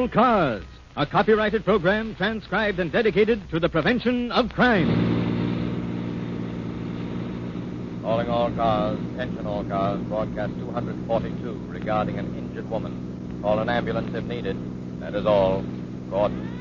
All Cars, a copyrighted program transcribed and dedicated to the prevention of crime. Calling all cars, attention all cars, broadcast 242 regarding an injured woman. Call an ambulance if needed. That is all. Gordon.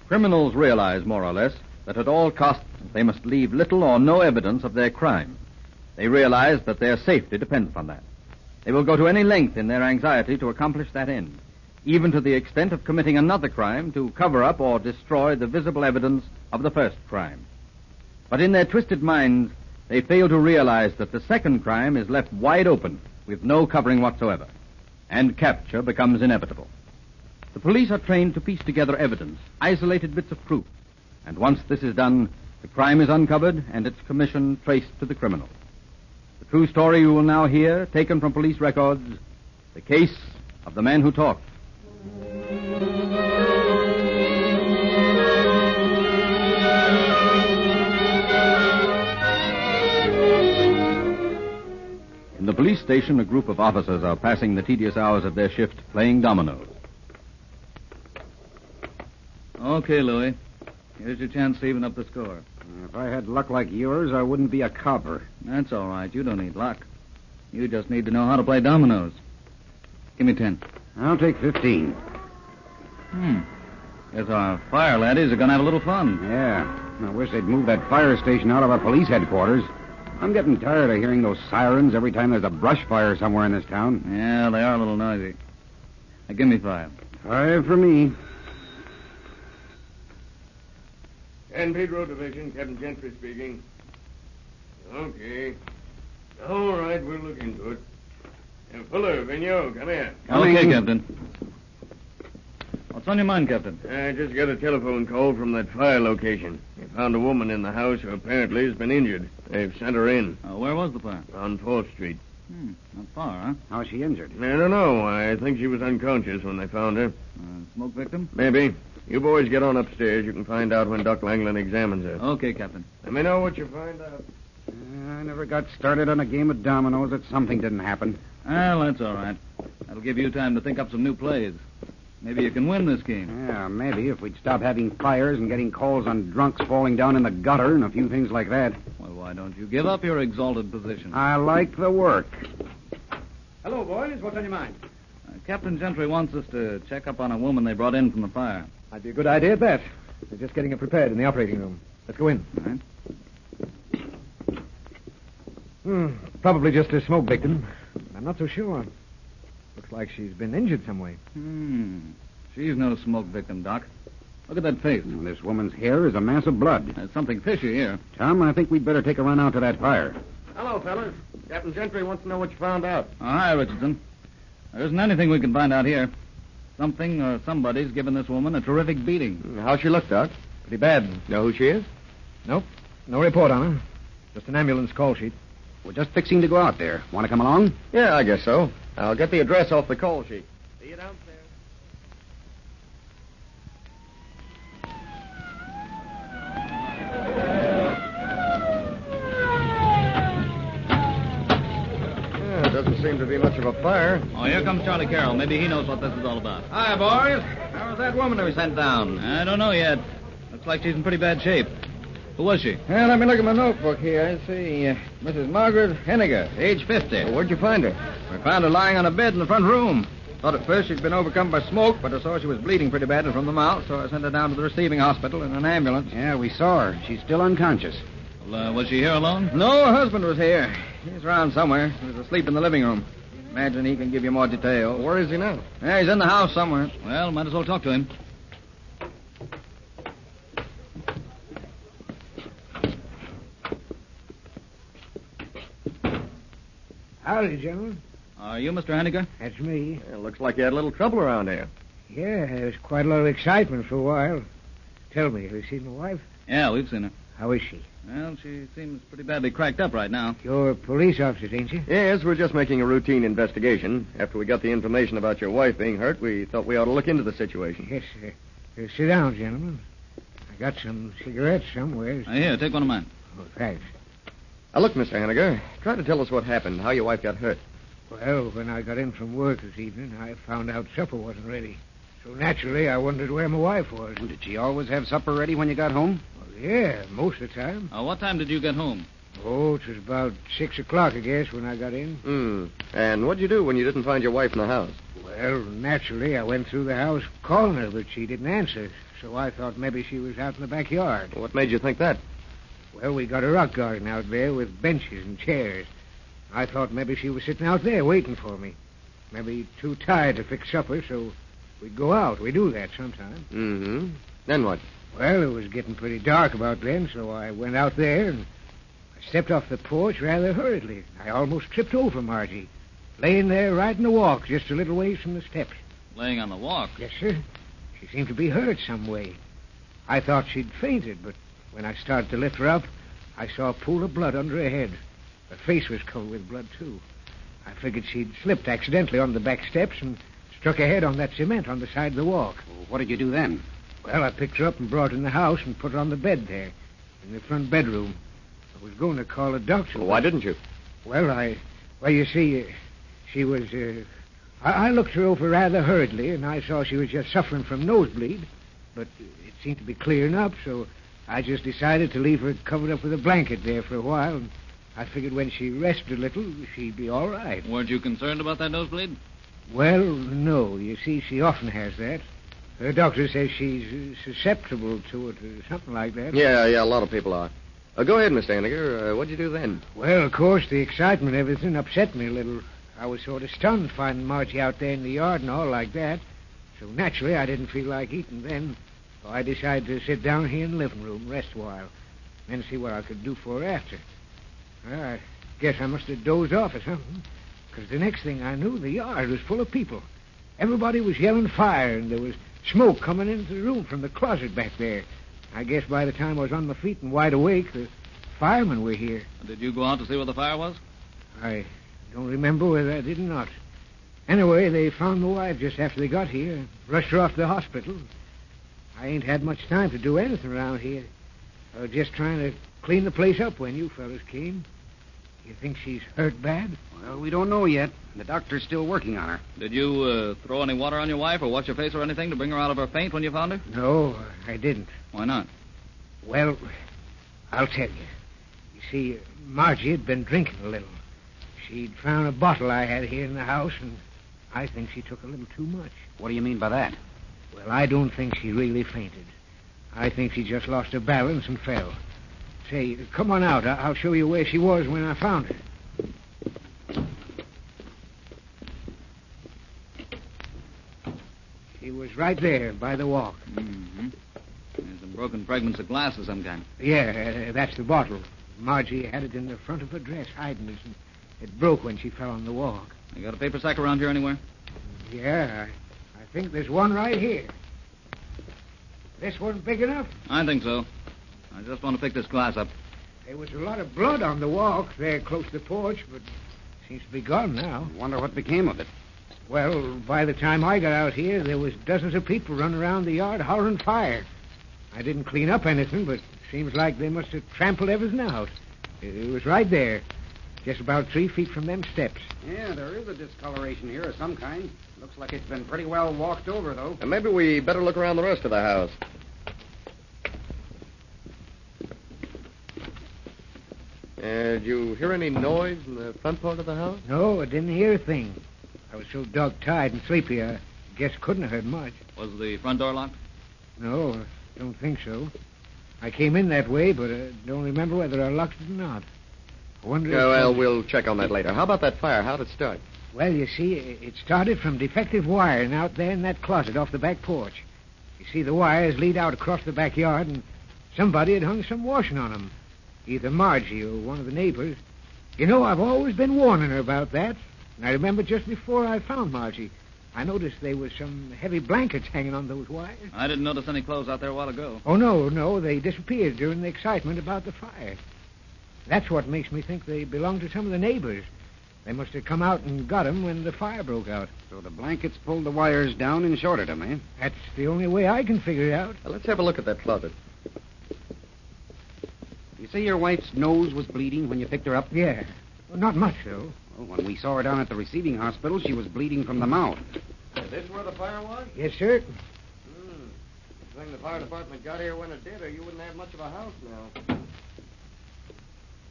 Criminals realize, more or less, that at all costs they must leave little or no evidence of their crime. They realize that their safety depends upon that. They will go to any length in their anxiety to accomplish that end, even to the extent of committing another crime to cover up or destroy the visible evidence of the first crime. But in their twisted minds, they fail to realize that the second crime is left wide open with no covering whatsoever, and capture becomes inevitable. The police are trained to piece together evidence, isolated bits of proof, and once this is done, the crime is uncovered and its commission traced to the criminal. The true story you will now hear, taken from police records, the case of the man who talked. In the police station, a group of officers are passing the tedious hours of their shift playing dominoes. Okay, Louie. Here's your chance to even up the score. If I had luck like yours, I wouldn't be a copper. That's all right. You don't need luck. You just need to know how to play dominoes. Give me 10. I'll take 15. Guess our fire laddies are going to have a little fun. Yeah. I wish they'd move that fire station out of our police headquarters. I'm getting tired of hearing those sirens every time there's a brush fire somewhere in this town. Yeah, they are a little noisy. Now, give me 5. 5 for me. San Pedro Division, Captain Gentry speaking. Okay. All right, we'll look into it. Fuller, Vigneault, come here. Okay, Captain. What's on your mind, Captain? I just got a telephone call from that fire location. They found a woman in the house who apparently has been injured. They've sent her in. Where was the fire? On 4th Street. Not far, huh? How's she injured? I don't know. I think she was unconscious when they found her. Smoke victim? Maybe. You boys get on upstairs. You can find out when Doc Langland examines her. Okay, Captain. Let me know what you find out. I never got started on a game of dominoes that something didn't happen. Well, that's all right. That'll give you time to think up some new plays. Maybe you can win this game. Yeah, maybe if we'd stop having fires and getting calls on drunks falling down in the gutter and a few things like that. Well, why don't you give up your exalted position? I like the work. Hello, boys. What's on your mind? Captain Gentry wants us to check up on a woman they brought in from the fire. Might be a good idea at that. They're just getting her prepared in the operating room. Let's go in. All right. Probably just a smoke victim. I'm not so sure. Looks like she's been injured some way. She's no smoke victim, Doc. Look at that face. Well, this woman's hair is a mass of blood. There's something fishy here. Tom, I think we'd better take a run out to that fire. Hello, fellas. Captain Gentry wants to know what you found out. Oh, hi, Richardson. There isn't anything we can find out here. Something or somebody's given this woman a terrific beating. How's she look, Doc? Pretty bad. Know who she is? Nope. No report on her. Just an ambulance call sheet. We're just fixing to go out there. Want to come along? Yeah, I guess so. I'll get the address off the call sheet. See you downstairs. Doesn't seem to be much of a fire. Oh, here comes Charlie Carroll. Maybe he knows what this is all about. Hi, boys. How was that woman we sent down? I don't know yet. Looks like she's in pretty bad shape. Who was she? Well, let me look at my notebook here. I see Mrs. Margaret Henniger, age 50. Well, where'd you find her? We found her lying on a bed in the front room. Thought at first she'd been overcome by smoke, but I saw she was bleeding pretty badly from the mouth, so I sent her down to the receiving hospital in an ambulance. Yeah, we saw her. She's still unconscious. Well, was she here alone? No, her husband was here. He's around somewhere. He was asleep in the living room. Imagine he can give you more details. Where is he now? Yeah, he's in the house somewhere. Well, might as well talk to him. Howdy, gentlemen. Are you Mr. Henniger? That's me. It looks like you had a little trouble around here. Yeah, there's quite a lot of excitement for a while. Tell me, have you seen my wife? Yeah, we've seen her. How is she? Well, she seems pretty badly cracked up right now. You're police officers, ain't you? Yes, we're just making a routine investigation. After we got the information about your wife being hurt, we thought we ought to look into the situation. Yes, sir. Sit down, gentlemen. I got some cigarettes somewhere. Here, take one of mine. Oh, thanks. Now, look, Mr. Henniger, try to tell us what happened, how your wife got hurt. Well, when I got in from work this evening, I found out supper wasn't ready. So naturally, I wondered where my wife was. Did she always have supper ready when you got home? Well, yeah, most of the time. What time did you get home? Oh, it was about 6 o'clock, I guess, when I got in. And what'd you do when you didn't find your wife in the house? Well, naturally, I went through the house calling her, but she didn't answer. So I thought maybe she was out in the backyard. What made you think that? Well, we got a rock garden out there with benches and chairs. I thought maybe she was sitting out there waiting for me. Maybe too tired to fix supper, so we'd go out. We do that sometimes. Mm-hmm. Then what? Well, it was getting pretty dark about then, so I went out there and I stepped off the porch rather hurriedly. I almost tripped over Margie, laying there right in the walk, just a little ways from the steps. Laying on the walk? Yes, sir. She seemed to be hurt some way. I thought she'd fainted, but when I started to lift her up, I saw a pool of blood under her head. Her face was covered with blood, too. I figured she'd slipped accidentally on the back steps and struck her head on that cement on the side of the walk. Well, what did you do then? Well, I picked her up and brought her in the house and put her on the bed there, in the front bedroom. I was going to call a doctor. Well, why didn't you? Well, you see, she was, I looked her over rather hurriedly, and I saw she was just suffering from nosebleed. But it seemed to be clearing up, so I just decided to leave her covered up with a blanket there for a while. And I figured when she rested a little, she'd be all right. Weren't you concerned about that nosebleed? Well, no. You see, she often has that. Her doctor says she's susceptible to it or something like that. Yeah, a lot of people are. Go ahead, Mr. Henniger. What'd you do then? Well, of course, the excitement and everything upset me a little. I was sort of stunned finding Margie out there in the yard and all like that. So naturally, I didn't feel like eating then. So I decided to sit down here in the living room, rest a while, then see what I could do for her after. Well, I guess I must have dozed off or something, because the next thing I knew, the yard was full of people. Everybody was yelling fire, and there was smoke coming into the room from the closet back there. I guess by the time I was on my feet and wide awake, the firemen were here. Did you go out to see what the fire was? I don't remember whether I did or not. Anyway, they found my wife just after they got here and rushed her off to the hospital. I ain't had much time to do anything around here. I was just trying to clean the place up when you fellas came. You think she's hurt bad? Well, we don't know yet. The doctor's still working on her. Did you throw any water on your wife or wash her face or anything to bring her out of her faint when you found her? No, I didn't. Why not? Well, I'll tell you. You see, Margie had been drinking a little. She'd found a bottle I had here in the house, and I think she took a little too much. What do you mean by that? Well, I don't think she really fainted. I think she just lost her balance and fell. Say, come on out. I'll show you where she was when I found her. She was right there by the walk. Mm-hmm. There's some broken fragments of glass of some kind. Yeah, that's the bottle. Margie had it in the front of her dress, hiding it, and it broke when she fell on the walk. You got a paper sack around here anywhere? Yeah, I think there's one right here. This one big enough? I think so. I just want to pick this glass up. There was a lot of blood on the walk there close to the porch, but it seems to be gone now. Wonder what became of it. Well, by the time I got out here, there was dozens of people running around the yard hollering fire. I didn't clean up anything, but it seems like they must have trampled everything out. It was right there, just about 3 feet from them steps. Yeah, there is a discoloration here of some kind. Looks like it's been pretty well walked over, though. And maybe we better look around the rest of the house. Did you hear any noise in the front part of the house? No, I didn't hear a thing. I was so dog-tired and sleepy, I guess couldn't have heard much. Was the front door locked? No, I don't think so. I came in that way, but I don't remember whether I locked it or not. I wonder Yeah, well, we'll check on that later. How about that fire? How'd it start? Well, you see, it started from defective wiring out there in that closet off the back porch. You see, the wires lead out across the backyard, and somebody had hung some washing on them. Either Margie or one of the neighbors. You know, I've always been warning her about that. And I remember just before I found Margie, I noticed there was some heavy blankets hanging on those wires. I didn't notice any clothes out there a while ago. Oh, no, they disappeared during the excitement about the fire. That's what makes me think they belonged to some of the neighbors. They must have come out and got them when the fire broke out. So the blankets pulled the wires down and shorted them, eh? That's the only way I can figure it out. Now, let's have a look at that closet. You say your wife's nose was bleeding when you picked her up? Yeah. Well, not much, though. Well, when we saw her down at the receiving hospital, she was bleeding from the mouth. Is this where the fire was? Yes, sir. Good thing the fire department got here when it did, or you wouldn't have much of a house now.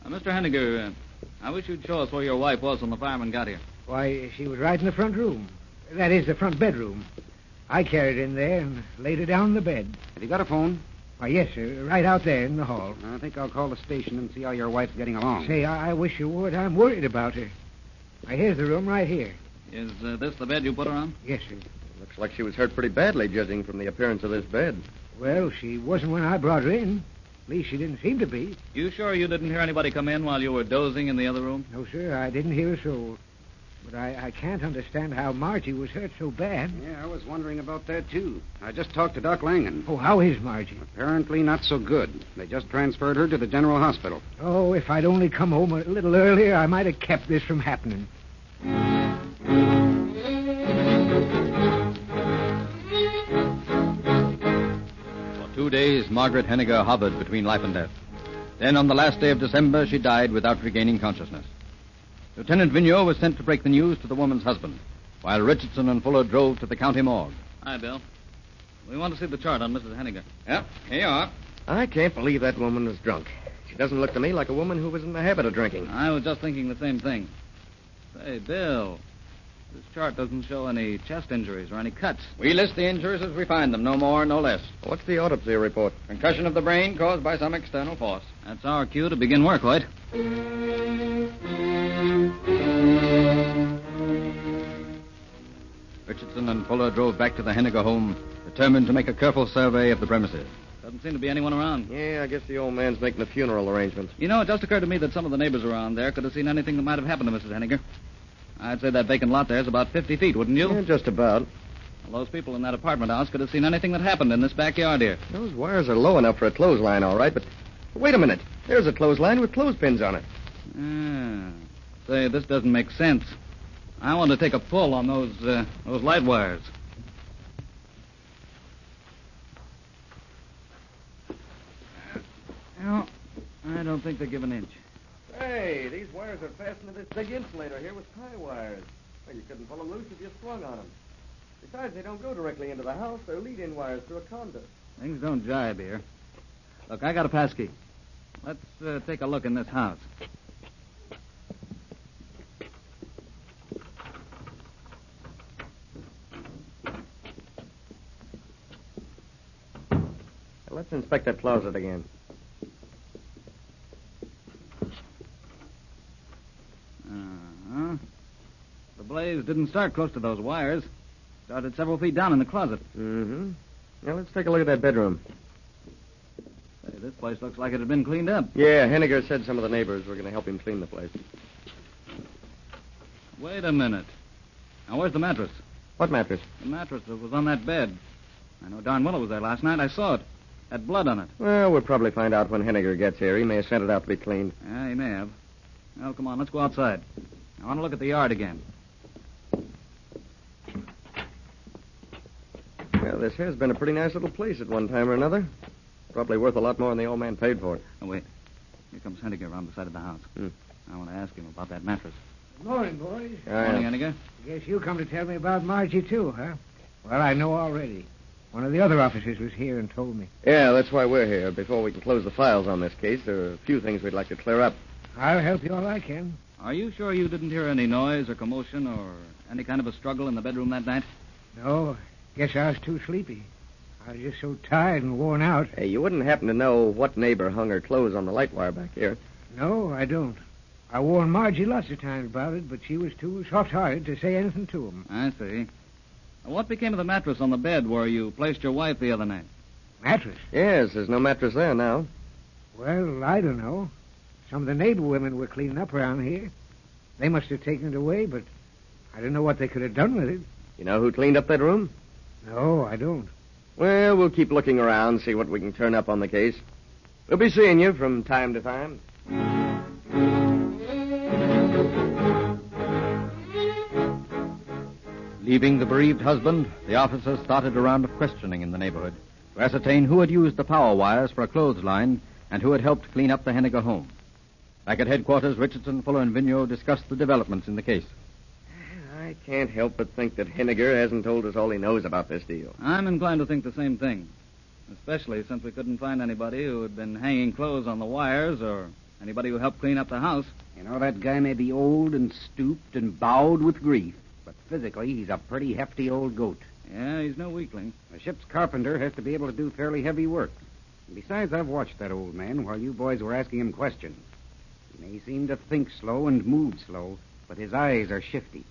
Mr. Henniger, I wish you'd show us where your wife was when the fireman got here. Why, she was right in the front room. That is, the front bedroom. I carried her in there and laid her down in the bed. Have you got a phone? Why, yes, sir. Right out there in the hall. I think I'll call the station and see how your wife's getting along. Say, I wish you would. I'm worried about her. Now, here's the room right here. Is this the bed you put her on? Yes, sir. Looks like she was hurt pretty badly, judging from the appearance of this bed. Well, she wasn't when I brought her in. At least she didn't seem to be. You sure you didn't hear anybody come in while you were dozing in the other room? No, sir, I didn't hear a soul. But I can't understand how Margie was hurt so bad. Yeah, I was wondering about that, too. I just talked to Doc Langan. Oh, how is Margie? Apparently not so good. They just transferred her to the general hospital. Oh, if I'd only come home a little earlier, I might have kept this from happening. For 2 days, Margaret Henniger hovered between life and death. Then, on the last day of December, she died without regaining consciousness. Lieutenant Vigneault was sent to break the news to the woman's husband, while Richardson and Fuller drove to the county morgue. Hi, Bill. We want to see the chart on Mrs. Henniger. Yep, here you are. I can't believe that woman was drunk. She doesn't look to me like a woman who was in the habit of drinking. I was just thinking the same thing. Say, Bill, this chart doesn't show any chest injuries or any cuts. We list the injuries as we find them, no more, no less. What's the autopsy report? Concussion of the brain caused by some external force. That's our cue to begin work, Lloyd. Richardson and Fuller drove back to the Henniger home, determined to make a careful survey of the premises. Doesn't seem to be anyone around. Yeah, I guess the old man's making the funeral arrangements. You know, it just occurred to me that some of the neighbors around there could have seen anything that might have happened to Mrs. Henniger. I'd say that vacant lot there is about 50 feet, wouldn't you? Yeah, just about. Well, those people in that apartment house could have seen anything that happened in this backyard here. Those wires are low enough for a clothesline, all right, but wait a minute. There's a clothesline with clothespins on it. Say, this doesn't make sense. I want to take a pull on those light wires. No, I don't think they give an inch. Hey, these wires are fastened to this big insulator here with tie wires. Well, you couldn't pull them loose if you swung on them. Besides, they don't go directly into the house. They're lead-in wires through a conduit. Things don't jibe here. Look, I got a pass key. Let's take a look in this house. Let's inspect that closet again. Uh-huh. The blaze didn't start close to those wires. Started several feet down in the closet. Mm-hmm. Now, let's take a look at that bedroom. this place looks like it had been cleaned up. Yeah, Henniger said some of the neighbors were going to help him clean the place. Wait a minute. Now, where's the mattress? What mattress? The mattress that was on that bed. I know darn well it was there last night. I saw it. Had blood on it. Well, we'll probably find out when Henniger gets here. He may have sent it out to be cleaned. Yeah, he may have. Well, come on, let's go outside. I want to look at the yard again. Well, this here's been a pretty nice little place at one time or another. Probably worth a lot more than the old man paid for it. Oh, wait. Here comes Henniger around the side of the house. I want to ask him about that mattress. Good morning, boys. Morning, Henniger. Guess you come to tell me about Margie, too, huh? Well, I know already. One of the other officers was here and told me. Yeah, that's why we're here. Before we can close the files on this case, there are a few things we'd like to clear up. I'll help you all I can. Are you sure you didn't hear any noise or commotion or any kind of a struggle in the bedroom that night? No, guess I was too sleepy. I was just so tired and worn out. Hey, you wouldn't happen to know what neighbor hung her clothes on the light wire back here? No, I don't. I warned Margie lots of times about it, but she was too soft-hearted to say anything to him. I see. What became of the mattress on the bed where you placed your wife the other night? Mattress? Yes, there's no mattress there now. Well, I don't know. Some of the neighbor women were cleaning up around here. They must have taken it away, but I don't know what they could have done with it. You know who cleaned up that room? No, I don't. Well, we'll keep looking around, see what we can turn up on the case. We'll be seeing you from time to time. Leaving the bereaved husband, the officers started a round of questioning in the neighborhood to ascertain who had used the power wires for a clothesline and who had helped clean up the Henniger home. Back at headquarters, Richardson, Fuller, and Vigneault discussed the developments in the case. I can't help but think that Henniger hasn't told us all he knows about this deal. I'm inclined to think the same thing, especially since we couldn't find anybody who had been hanging clothes on the wires or anybody who helped clean up the house. You know, that guy may be old and stooped and bowed with grief, but physically he's a pretty hefty old goat. Yeah, he's no weakling. A ship's carpenter has to be able to do fairly heavy work. And besides, I've watched that old man while you boys were asking him questions. He may seem to think slow and move slow, but his eyes are shifty.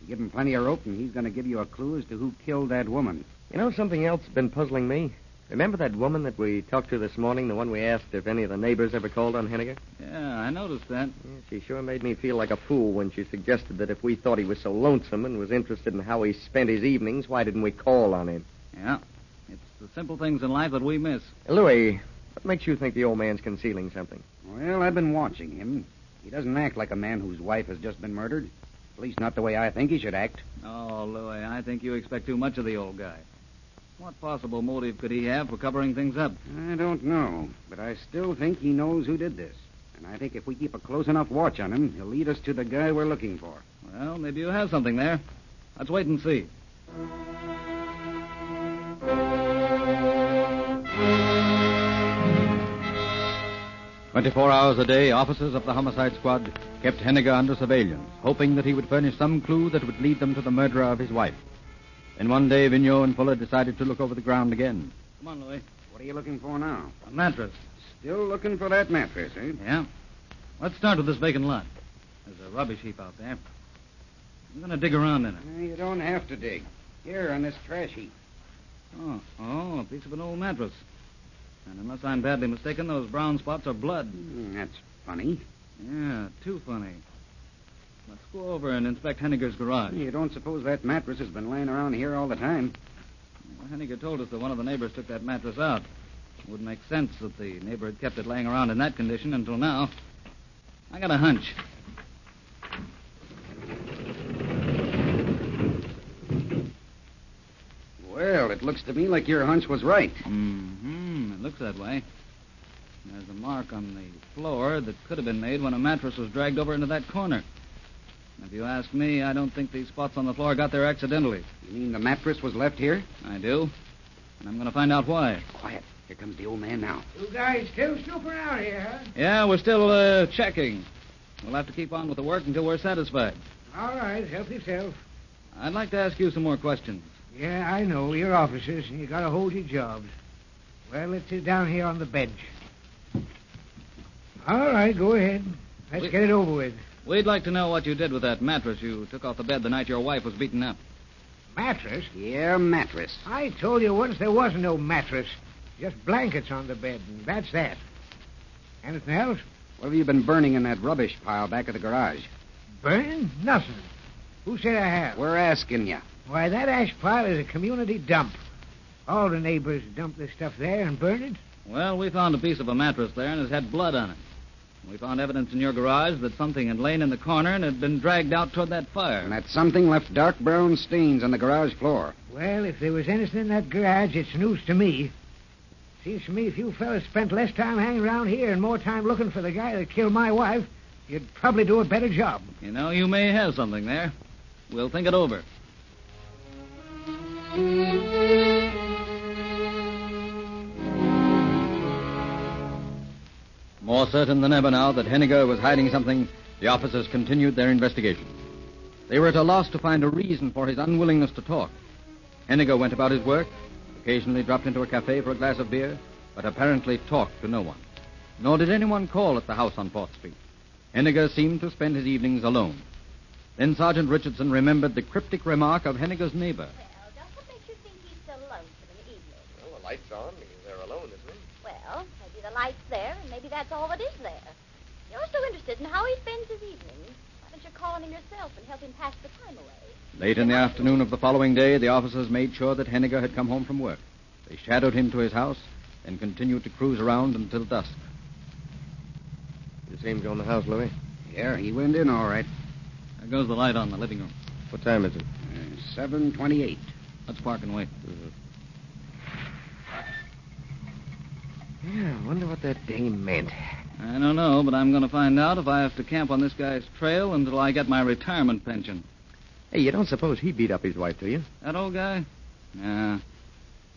You give him plenty of rope, and he's going to give you a clue as to who killed that woman. You know, something else has been puzzling me. Remember that woman that we talked to this morning, the one we asked if any of the neighbors ever called on Henniger? Yeah, I noticed that. Yeah, she sure made me feel like a fool when she suggested that if we thought he was so lonesome and was interested in how he spent his evenings, why didn't we call on him? Yeah, it's the simple things in life that we miss. Louis, what makes you think the old man's concealing something? Well, I've been watching him. He doesn't act like a man whose wife has just been murdered. At least not the way I think he should act. Oh, Louis, I think you expect too much of the old guy. What possible motive could he have for covering things up? I don't know, but I still think he knows who did this. And I think if we keep a close enough watch on him, he'll lead us to the guy we're looking for. Well, maybe you have something there. Let's wait and see. 24 hours a day, officers of the homicide squad kept Henniger under surveillance, hoping that he would furnish some clue that would lead them to the murderer of his wife. Then one day, Vigneault and Fuller decided to look over the ground again. Come on, Louis. What are you looking for now? A mattress. Still looking for that mattress, eh? Yeah. Let's start with this vacant lot. There's a rubbish heap out there. I'm going to dig around in it. You don't have to dig. Here, on this trash heap. Oh, a piece of an old mattress. And unless I'm badly mistaken, those brown spots are blood. That's funny. Yeah, too funny. Let's go over and inspect Henniger's garage. You don't suppose that mattress has been laying around here all the time? Well, Henniger told us that one of the neighbors took that mattress out. It wouldn't make sense that the neighbor had kept it laying around in that condition until now. I got a hunch. Well, it looks to me like your hunch was right. Mm-hmm. It looks that way. There's a mark on the floor that could have been made when a mattress was dragged over into that corner. If you ask me, I don't think these spots on the floor got there accidentally. You mean the mattress was left here? I do. And I'm going to find out why. Quiet. Here comes the old man now. You guys still snooping around here, huh? Yeah, we're still checking. We'll have to keep on with the work until we're satisfied. All right, help yourself. I'd like to ask you some more questions. Yeah, I know. You're officers, and you got to hold your jobs. Well, let's sit down here on the bench. All right, go ahead. Let's get it over with. We'd like to know what you did with that mattress you took off the bed the night your wife was beaten up. Mattress? Yeah, mattress. I told you once there wasn't no mattress. Just blankets on the bed, and that's that. Anything else? What have you been burning in that rubbish pile back of the garage? Burning? Nothing. Who said I have? We're asking you. Why, that ash pile is a community dump. All the neighbors dump their stuff there and burn it. Well, we found a piece of a mattress there, and it had blood on it. We found evidence in your garage that something had lain in the corner and had been dragged out toward that fire. And that something left dark brown stains on the garage floor. Well, if there was anything in that garage, it's news to me. Seems to me if you fellas spent less time hanging around here and more time looking for the guy that killed my wife, you'd probably do a better job. You know, you may have something there. We'll think it over. More certain than ever now that Henniger was hiding something, the officers continued their investigation. They were at a loss to find a reason for his unwillingness to talk. Henniger went about his work, occasionally dropped into a cafe for a glass of beer, but apparently talked to no one. Nor did anyone call at the house on 4th Street. Henniger seemed to spend his evenings alone. Then Sergeant Richardson remembered the cryptic remark of Henniger's neighbor. Well, just what makes you think he's so lonesome in the evening? Well, the light's on. They're alone, isn't he? Well, maybe the light's there, and maybe that's all that is there. You're so interested in how he spends his evenings. Why don't you call on him yourself and help him pass the time away? Late in the afternoon of the following day, the officers made sure that Henniger had come home from work. They shadowed him to his house and continued to cruise around until dusk. You see him go in the house, Louis? Yeah, he went in all right. There goes the light on the living room. What time is it? 7:28. Let's park and wait. Yeah, I wonder what that dame meant. I don't know, but I'm going to find out if I have to camp on this guy's trail until I get my retirement pension. Hey, you don't suppose he beat up his wife, do you? That old guy? Yeah.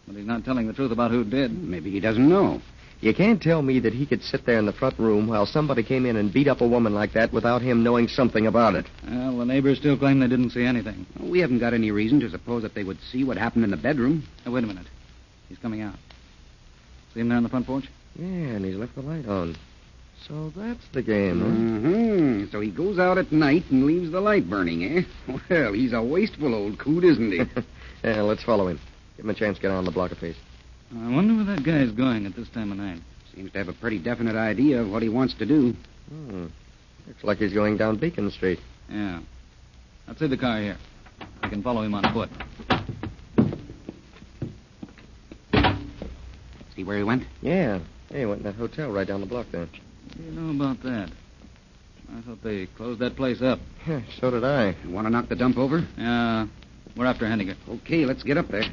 But he's not telling the truth about who did. Maybe he doesn't know. You can't tell me that he could sit there in the front room while somebody came in and beat up a woman like that without him knowing something about it. Well, the neighbors still claim they didn't see anything. Well, we haven't got any reason to suppose that they would see what happened in the bedroom. Now, wait a minute. He's coming out. See him there on the front porch? Yeah, and he's left the light on. So that's the game, huh? Mm-hmm. So he goes out at night and leaves the light burning, eh? Well, he's a wasteful old coot, isn't he? Yeah, let's follow him. Give him a chance to get on the block apiece. I wonder where that guy's going at this time of night. Seems to have a pretty definite idea of what he wants to do. Looks like he's going down Beacon Street. Yeah. Let's see the car here. We can follow him on foot. See where he went? Yeah. Hey, he went in that hotel right down the block there. What do you know about that? I thought they closed that place up. Yeah, so did I. You want to knock the dump over? Yeah. We're after Henniger. Okay, let's get up there.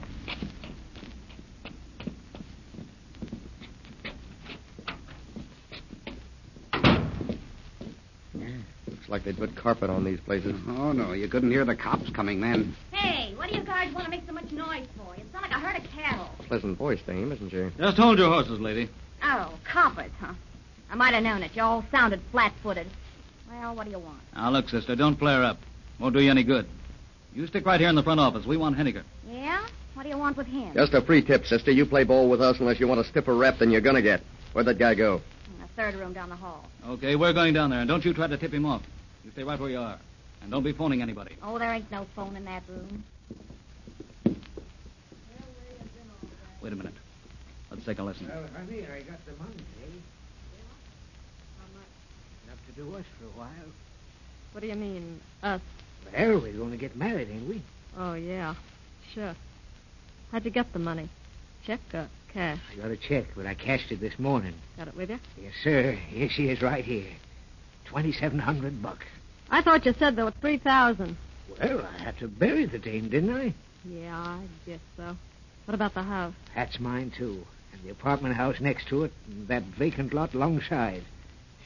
Looks like they put carpet on these places. Oh, no, you couldn't hear the cops coming then. Hey, what do you guys want to make so much noise for? You sound like a herd of cattle. Pleasant voice, dame, isn't she? Just hold your horses, lady. Oh, coppers, huh? I might have known it. You all sounded flat-footed. Well, what do you want? Now, look, sister, don't flare up. Won't do you any good. You stick right here in the front office. We want Henniger. Yeah? What do you want with him? Just a free tip, sister. You play ball with us unless you want a stiffer rep than you're going to get. Where'd that guy go? In the third room down the hall. Okay, we're going down there, and don't you try to tip him off. You stay right where you are. And don't be phoning anybody. Oh, there ain't no phone in that room. Wait a minute. Let's take a listen. Well, honey, I got the money, eh? How much? Enough to do us for a while. What do you mean, us? Well, we're going to get married, ain't we? Oh, yeah. Sure. How'd you get the money? Check or cash? I got a check, but I cashed it this morning. Got it with you? Yes, sir. Here she is right here. $2,700. I thought you said there were 3,000. Well, I had to bury the dame, didn't I? Yeah, I guess so. What about the house? That's mine, too. And the apartment house next to it, and that vacant lot alongside.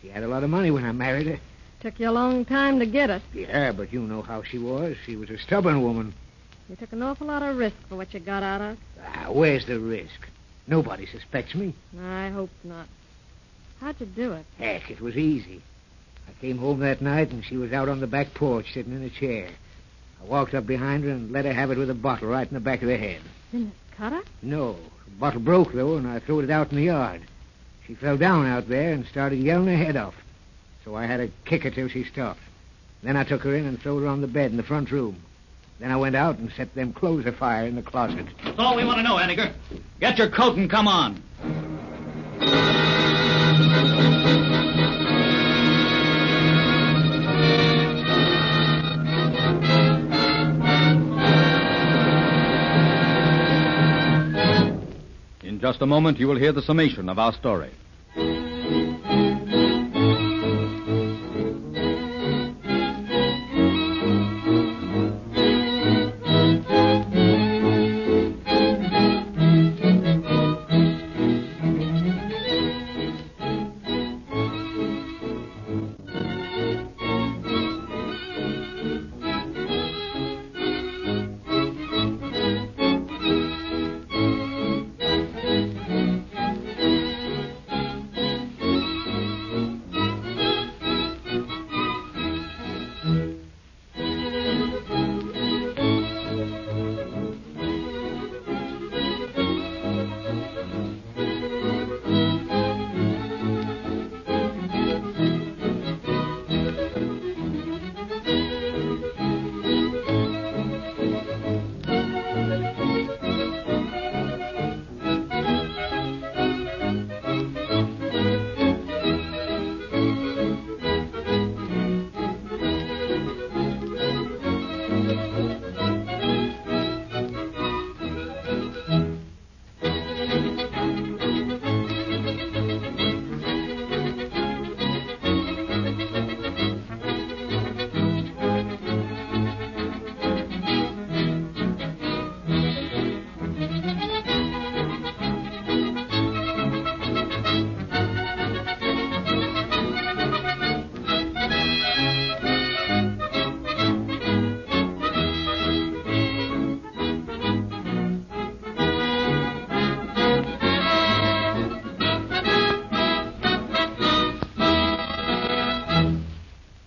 She had a lot of money when I married her. Took you a long time to get it. Yeah, but you know how she was. She was a stubborn woman. You took an awful lot of risk for what you got out of. Where's the risk? Nobody suspects me. I hope not. How'd you do it? Heck, it was easy. I came home that night, and she was out on the back porch sitting in a chair. I walked up behind her and let her have it with a bottle right in the back of the head. Didn't it cut her? No. The bottle broke, though, and I threw it out in the yard. She fell down out there and started yelling her head off. So I had to kick her till she stopped. Then I took her in and threw her on the bed in the front room. Then I went out and set them clothes afire in the closet. That's all we want to know, Henniger. Get your coat and come on. In just a moment, you will hear the summation of our story.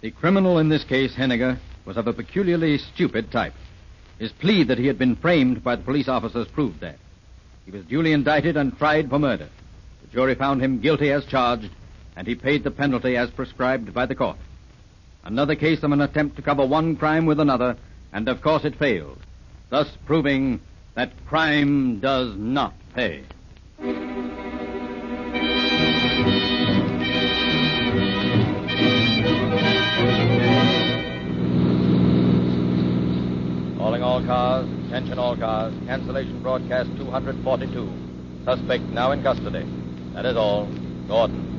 The criminal in this case, Henniger, was of a peculiarly stupid type. His plea that he had been framed by the police officers proved that. He was duly indicted and tried for murder. The jury found him guilty as charged, and he paid the penalty as prescribed by the court. Another case of an attempt to cover one crime with another, and of course it failed, thus proving that crime does not pay. Calling all cars, attention all cars, cancellation broadcast 242. Suspect now in custody. That is all. Gordon.